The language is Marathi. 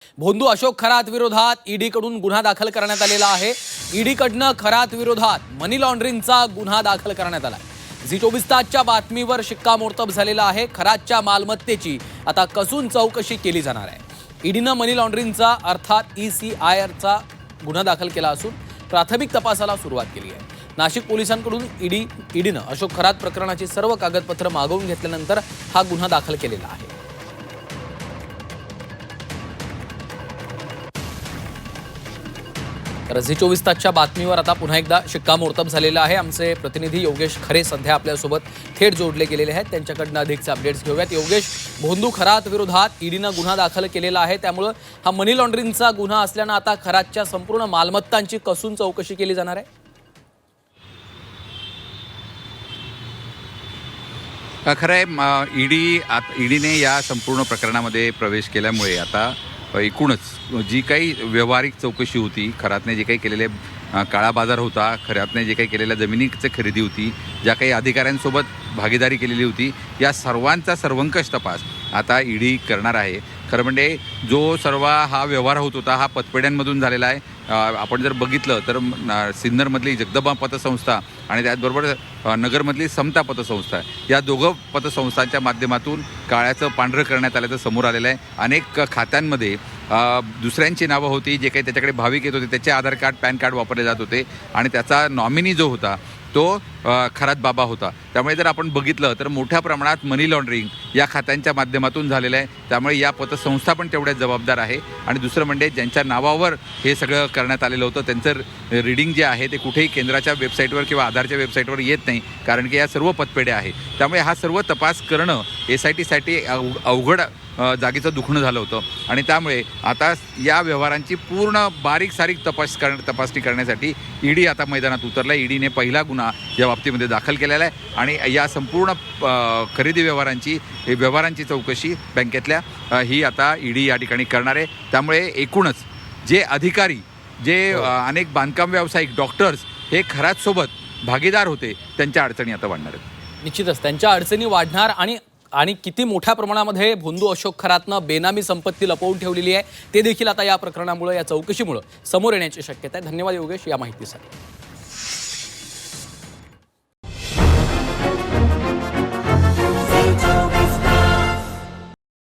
भोंदू अशोक खरात विरोधात ईडीकडून गुन्हा दाखल करण्यात आलेला आहे। ईडीकडनं खरात विरोधात मनी लॉन्ड्रिंगचा गुन्हा दाखल करण्यात आला। झी24 तासच्या बातमीवर शिक्कामोर्तब झालेला आहे। खरातच्या मालमत्तेची आता कसून चौकशी केली जाणार आहे। ईडीनं मनी लॉन्ड्रिंगचा अर्थात ECIRचा गुन्हा दाखल केला असून प्राथमिक तपासाला सुरुवात केली आहे। नाशिक पोलिसांकडून ईडीनं अशोक खरात प्रकरणाची सर्व कागदपत्र मागवून घेतल्यानंतर हा गुन्हा दाखल केलेला आहे। तर झी24 तासच्या बातमीवर आता पुन्हा एकदा शिक्कामोर्तब झालेला आहे। आमचे प्रतिनिधी योगेश खरे सध्या आपल्यासोबत थेट जोडले गेलेले आहेत। त्यांच्याकडनं अधिकचे अपडेट्स घेऊयात। योगेश, भोंदू खरात विरोधात ईडीनं गुन्हा दाखल केलेला आहे, त्यामुळे हा मनी लॉन्ड्रिंगचा गुन्हा असल्यानं आता खरातच्या संपूर्ण मालमत्तांची कसून चौकशी केली जाणार आहे। खरं आहे, ईडीने या संपूर्ण प्रकरणामध्ये प्रवेश केल्यामुळे आता एकूणच जी काही व्यावहारिक चौकशी होती, खरातने जे काही केलेले काळा बाजार होता, खरातने जे काही केलेल्या जमिनीची खरेदी होती, ज्या काही अधिकाऱ्यांसोबत भागीदारी केलेली होती, या सर्वांचा सर्वंकष तपास आता ईडी करणार आहे। खरं म्हणजे जो सर्व हा व्यवहार होत होता हा पतपेढ्यांमधून झालेला आहे। आपण जर बघितलं तर सिन्नरमधली जगदंबा पतसंस्था आणि त्याचबरोबर नगरमधली समता पतसंस्था, या दोघं पतसंस्थांच्या माध्यमातून काळ्याचं पांढरं करण्यात आल्याचं समोर आलेलं आहे। अनेक खात्यांमध्ये दुसऱ्यांची नावं होती, जे काही त्याच्याकडे भाविक येत होते त्याचे आधार कार्ड पॅन कार्ड वापरले जात होते आणि त्याचा नॉमिनी जो होता तो खरात बाबा होता। त्यामुळे जर आपण बघितलं तर मोठ्या प्रमाणात मनी लॉन्ड्रिंग या खात्यांच्या माध्यमातून झालेलं आहे। त्यामुळे या पतसंस्था पण तेवढ्याच जबाबदार आहे। आणि दुसरं म्हणजे ज्यांच्या नावावर हे सगळं करण्यात आलेलं होतं त्यांचं रीडिंग जे आहे ते कुठेही केंद्राच्या वेबसाईटवर किंवा आधारच्या वेबसाईटवर येत नाही, कारण की या सर्व पतपेढ्या आहे। त्यामुळे हा सर्व तपास करणं SITसाठी अवघड जागेचं दुखणं झालं होतं आणि त्यामुळे आता या व्यवहारांची पूर्ण बारीक सारीक तपासणी करण्यासाठी ईडी आता मैदानात उतरला। ईडीने पहिला गुन्हा या बाबतीमध्ये दाखल केलेला आहे आणि या संपूर्ण खरेदी व्यवहारांची चौकशी बँकेतल्या ही आता ईडी या ठिकाणी करणार आहे। त्यामुळे एकूणच जे अधिकारी, जे अनेक बांधकाम व्यावसायिक, डॉक्टर्स हे खरातसोबत भागीदार होते, त्यांच्या अडचणी आता वाढणार आहेत। निश्चितच त्यांच्या अडचणी वाढणार आणि किती मोठ्या प्रमाणामध्ये भोंदू अशोक खरातनं बेनामी संपत्ती लपवून ठेवलेली आहे ते देखील आता या प्रकरणामुळे, या चौकशीमुळे समोर येण्याची शक्यता आहे। धन्यवाद योगेश या माहितीसाठी।